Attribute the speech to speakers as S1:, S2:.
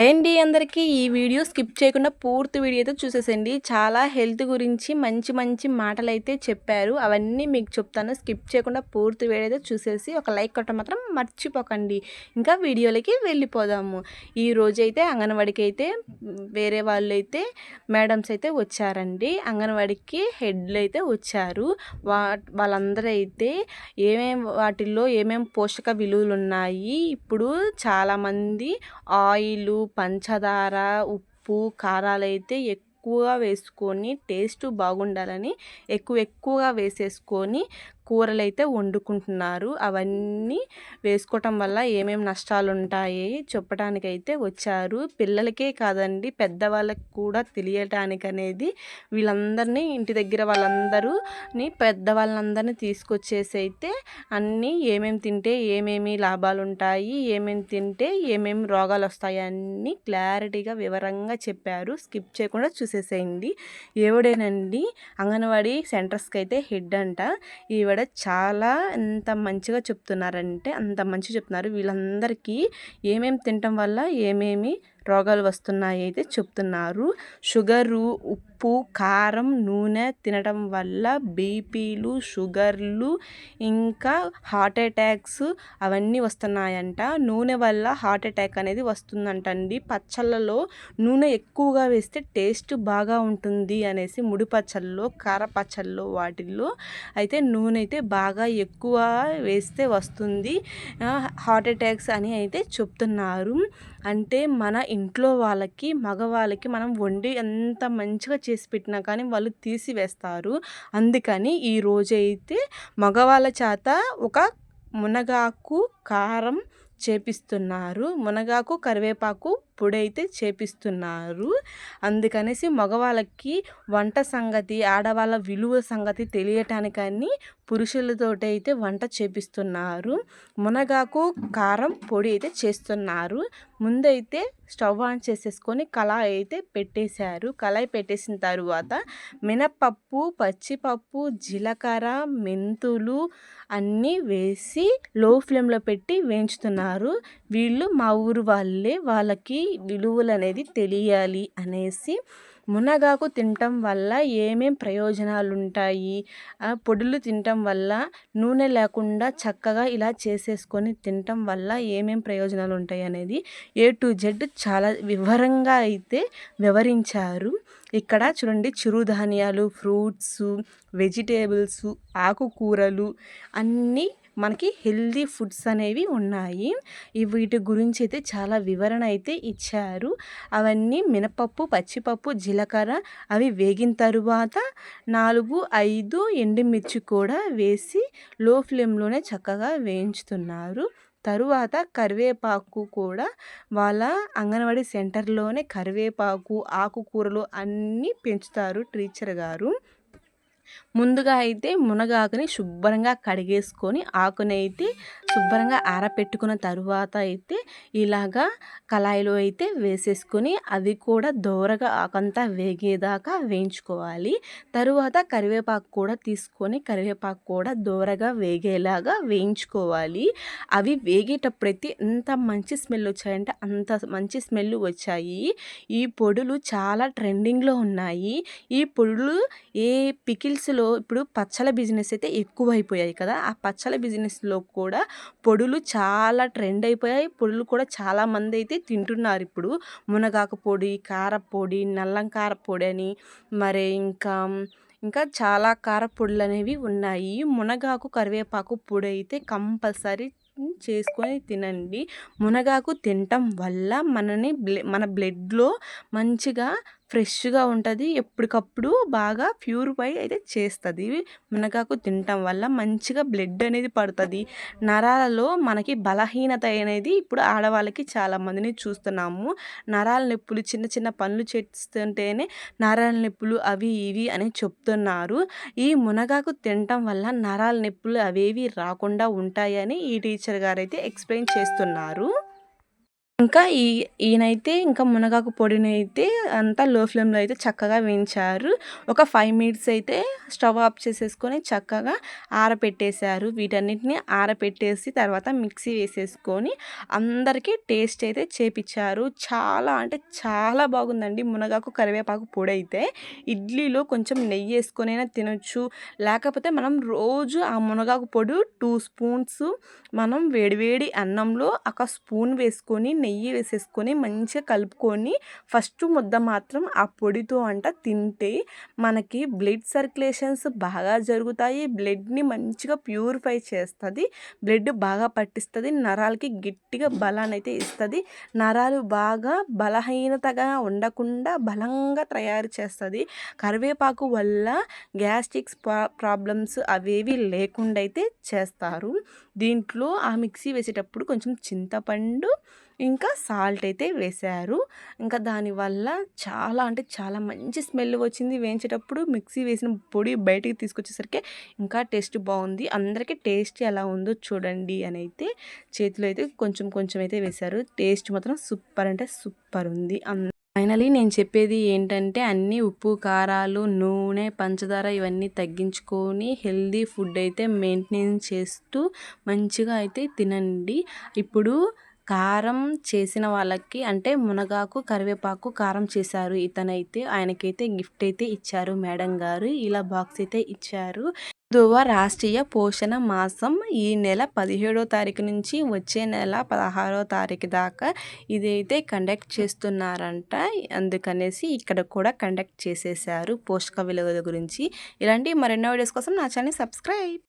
S1: ఏంటి అందరికీ ఈ వీడియో స్కిప్ చేయకుండా పూర్తి వీడియో అయితే చూసేసేయండి. చాలా హెల్త్ గురించి మంచి మంచి మాటలైతే చెప్పారు. అవన్నీ మీకు చెప్తాను. స్కిప్ చేయకుండా పూర్తి వీడియో అయితే చూసేసి ఒక లైక్ కొట్టడం మాత్రం మర్చిపోకండి. ఇంకా వీడియోలకి వెళ్ళిపోదాము. ఈ రోజైతే అంగన్వాడికి అయితే వేరే వాళ్ళైతే మేడమ్స్ అయితే వచ్చారండి. అంగన్వాడికి హెడ్లు అయితే వచ్చారు. వాళ్ళందరూ అయితే వాటిల్లో ఏమేం పోషక విలువలు ఉన్నాయి. ఇప్పుడు చాలామంది ఆయిలు, పంచదార, ఉప్పు, కారాలైతే ఎక్కువగా వేసుకొని టేస్ట్ బాగుండాలని ఎక్కువగా వేసేసుకొని కూరలైతే వండుకుంటున్నారు. అవన్నీ వేసుకోవటం వల్ల ఏమేమి నష్టాలు ఉంటాయి చెప్పడానికైతే వచ్చారు. పిల్లలకే కాదండి, పెద్దవాళ్ళకి కూడా తెలియటానికనేది వీళ్ళందరినీ ఇంటి దగ్గర వాళ్ళందరూని పెద్దవాళ్ళందరినీ తీసుకొచ్చేసి అయితే అన్నీ ఏమేమి తింటే ఏమేమి లాభాలు ఉంటాయి, ఏమేమి తింటే ఏమేమి రోగాలు వస్తాయి అన్నీ క్లారిటీగా వివరంగా చెప్పారు. స్కిప్ చేయకుండా చూసేసేయండి. ఏవిడేనండి అంగన్వాడీ సెంటర్స్కి అయితే హెడ్ అంట. ఈవిడ చాలా ఎంత మంచిగా చెప్తున్నారంటే అంత మంచిగా చెప్తున్నారు. వీళ్ళందరికీ ఏమేమి తినటం వల్ల ఏమేమి రోగాలు వస్తున్నాయి అయితే చెప్తున్నారు. షుగరు, ఉప్పు, కారం, నూనె తినడం వల్ల బీపీలు, షుగర్లు, ఇంకా హార్ట్ అటాక్స్ అవన్నీ వస్తున్నాయంట. నూనె వల్ల హార్ట్ అటాక్ అనేది వస్తుందంటండి. పచ్చళ్ళలో నూనె ఎక్కువగా వేస్తే టేస్ట్ బాగా ఉంటుంది అనేసి ముడి పచ్చళ్ళలో, కార పచ్చళ్ళలో వాటిల్లో అయితే నూనె అయితే బాగా ఎక్కువ వేస్తే వస్తుంది హార్ట్ అటాక్స్ అని అయితే చెప్తున్నారు. అంటే మన ఇంట్లో వాళ్ళకి, మగవాళ్ళకి మనం వండి ఎంత మంచిగా చేసి పెట్టినా కానీ వాళ్ళు తీసివేస్తారు. అందుకని ఈరోజైతే మగవాళ్ళ చేత ఒక మునగాకు కారం చేపిస్తున్నారు. మునగాకు కరివేపాకు పొడైతే చేపిస్తున్నారు. అందుకనేసి మగవాళ్ళకి వంట సంగతి, ఆడవాళ్ళ విలువ సంగతి తెలియటానికని పురుషులతోటైతే వంట చేపిస్తున్నారు. మునగాకు కారం పొడి అయితే చేస్తున్నారు. ముందైతే స్టవ్ ఆన్ చేసేసుకొని కళాయి అయితే పెట్టేశారు. కళాయి పెట్టేసిన తర్వాత మినపప్పు, పచ్చిపప్పు, జీలకర్ర, మెంతులు అన్నీ వేసి లో ఫ్లేమ్లో పెట్టి వేయించుతున్నారు. వీళ్ళు మా ఊరు వాళ్ళే, వాళ్ళకి విలువలు అనేది తెలియాలి అనేసి మునగాకు తినటం వల్ల ఏమేం ప్రయోజనాలు ఉంటాయి, పొడులు తినటం వల్ల నూనె లేకుండా చక్కగా ఇలా చేసేసుకొని తినటం వల్ల ఏమేం ప్రయోజనాలు ఉంటాయి అనేది A to Z చాలా వివరంగా అయితే వివరించారు. ఇక్కడ చూడండి, చిరుధాన్యాలు, ఫ్రూట్స్, వెజిటేబుల్స్, ఆకుకూరలు అన్నీ మనకి హెల్దీ ఫుడ్స్ అనేవి ఉన్నాయి. వీటి గురించి అయితే చాలా వివరణ అయితే ఇచ్చారు. అవన్నీ మినపప్పు, పచ్చిపప్పు, జీలకర్ర అవి వేగిన తరువాత 4-5 ఎండుమిర్చి కూడా వేసి లో ఫ్లేమ్లోనే చక్కగా వేయించుతున్నారు. తరువాత కరివేపాకు కూడా వాళ్ళ అంగన్వాడీ సెంటర్లోనే కరివేపాకు, ఆకుకూరలు అన్నీ పెంచుతారు టీచర్ గారు. ముందుగా అయితే మునగాకుని శుభ్రంగా కడిగేసుకొని ఆకునైతే శుభ్రంగా ఆరపెట్టుకున్న తరువాత అయితే ఇలాగా కళాయిలో అయితే వేసేసుకొని అది కూడా దోరగా ఆకంతా వేగేదాకా వేయించుకోవాలి. తరువాత కరివేపాకు కూడా తీసుకొని కరివేపాకు కూడా దోరగా వేగేలాగా వేయించుకోవాలి. అవి వేగేటప్పుడైతే ఎంత మంచి స్మెల్ వచ్చాయంటే అంత మంచి స్మెల్ వచ్చాయి. ఈ పొడులు చాలా ట్రెండింగ్లో ఉన్నాయి. ఈ పొడులు ఏ పికిల్స్లో ఇప్పుడు పచ్చళ్ళ బిజినెస్ అయితే ఎక్కువైపోయాయి కదా, ఆ పచ్చళ్ళ బిజినెస్లో కూడా పొడులు చాలా ట్రెండ్ అయిపోయాయి. పొడులు కూడా చాలామంది అయితే తింటున్నారు ఇప్పుడు. మునగాకు పొడి, కారపొడి, నల్లం కారపొడి అని మరి ఇంకా చాలా కారపొడులు అనేవి ఉన్నాయి. మునగాకు కరివేపాకు పొడి అయితే కంపల్సరీ చేసుకొని తినండి. మునగాకు తినటం వల్ల మన బ్లడ్లో మంచిగా ఫ్రెష్గా ఉంటుంది. ఎప్పటికప్పుడు బాగా ప్యూరిఫై అయితే చేస్తుంది. మునగాకు తినటం వల్ల మంచిగా బ్లడ్ అనేది పడుతుంది. నరాలలో మనకి బలహీనత అనేది ఇప్పుడు ఆడవాళ్ళకి చాలామందిని చూస్తున్నాము. నరాల నొప్పులు, చిన్న చిన్న పనులు చేస్తుంటేనే నరాల నొప్పులు అవి ఇవి అని చెప్తున్నారు. ఈ మునగాకు తినటం వల్ల నరాల నొప్పులు అవేవి రాకుండా ఉంటాయని ఈ టీచర్ గారు అయితే ఎక్స్ప్లెయిన్ చేస్తున్నారు. ఇంకా ఈయనైతే ఇంకా మునగాకు పొడినైతే అంతా లో ఫ్లేమ్‌లో అయితే చక్కగా వేయించారు. ఒక 5 మినిట్స్ అయితే స్టవ్ ఆఫ్ చేసేసుకొని చక్కగా ఆరపెట్టేశారు. వీటన్నిటిని ఆరపెట్టేసి తర్వాత మిక్సీ వేసేసుకొని అందరికీ టేస్ట్ అయితే చేపిచ్చారు. చాలా అంటే చాలా బాగుందండి మునగాకు, కరివేపాకు పొడైతే. ఇడ్లీలో కొంచెం నెయ్యేసుకొనైనా తినొచ్చు. లేకపోతే మనం రోజు ఆ మునగాకు పొడి 2 స్పూన్స్ మనం వేడివేడి అన్నంలో ఒక స్పూన్ వేసుకొని నెయ్యి వేసేసుకొని మంచిగా కలుపుకొని ఫస్ట్ ముద్ద మాత్రం ఆ పొడితో తింటే మనకి బ్లడ్ సర్క్యులేషన్స్ బాగా జరుగుతాయి. బ్లడ్‌ని మంచిగా ప్యూరిఫై చేస్తది. బ్లడ్ బాగా పట్టిస్తది. నరాలకి గట్టిగా బలాన్నయితే ఇస్తది. నరాలు బాగా బలహీనతగా ఉండకుండా బలంగా తయారు చేస్తది. కరివేపాకు వల్ల గ్యాస్ట్రిక్స్ ప్రాబ్లమ్స్ అవేవి లేకుండా అయితే చేస్తారు. దీంట్లో ఆ మిక్సీ వేసేటప్పుడు కొంచెం చింతపండు ఇంకా సాల్ట్ అయితే వేశారు. ఇంకా దానివల్ల చాలా అంటే చాలా మంచి స్మెల్ వచ్చింది. వేయించేటప్పుడు మిక్సీ వేసిన పొడి బయటికి తీసుకొచ్చేసరికి ఇంకా టేస్ట్ బాగుంది. అందరికీ టేస్ట్ ఎలా ఉందో చూడండి అని అయితే చేతిలో అయితే కొంచెం కొంచెం అయితే వేశారు. టేస్ట్ మాత్రం సూపర్ అంటే సూపర్ ఉంది. ఫైనలీ నేను చెప్పేది ఏంటంటే అన్నీ ఉప్పు, కారాలు, నూనె, పంచదార ఇవన్నీ తగ్గించుకొని హెల్తీ ఫుడ్ అయితే మెయింటైన్ చేస్తూ మంచిగా అయితే తినండి. ఇప్పుడు కారం చేసిన వాళ్ళకి అంటే మునగాకు, కరివేపాకు కారం చేశారు ఇతనైతే. ఆయనకైతే గిఫ్ట్ అయితే ఇచ్చారు మేడం గారు. ఇలా బాక్స్ అయితే ఇచ్చారు. 5వ రాష్ట్రీయ పోషణ మాసం ఈ నెల 17వ తారీఖు నుంచి వచ్చే నెల 16వ తారీఖు దాకా ఇదైతే కండక్ట్ చేస్తున్నారంట. అందుకనేసి ఇక్కడ కూడా కండక్ట్ చేసేసారు పోషక విలువల గురించి. ఇలాంటి మరెన్నో వీడియోస్ కోసం నా ఛానల్ సబ్స్క్రైబ్.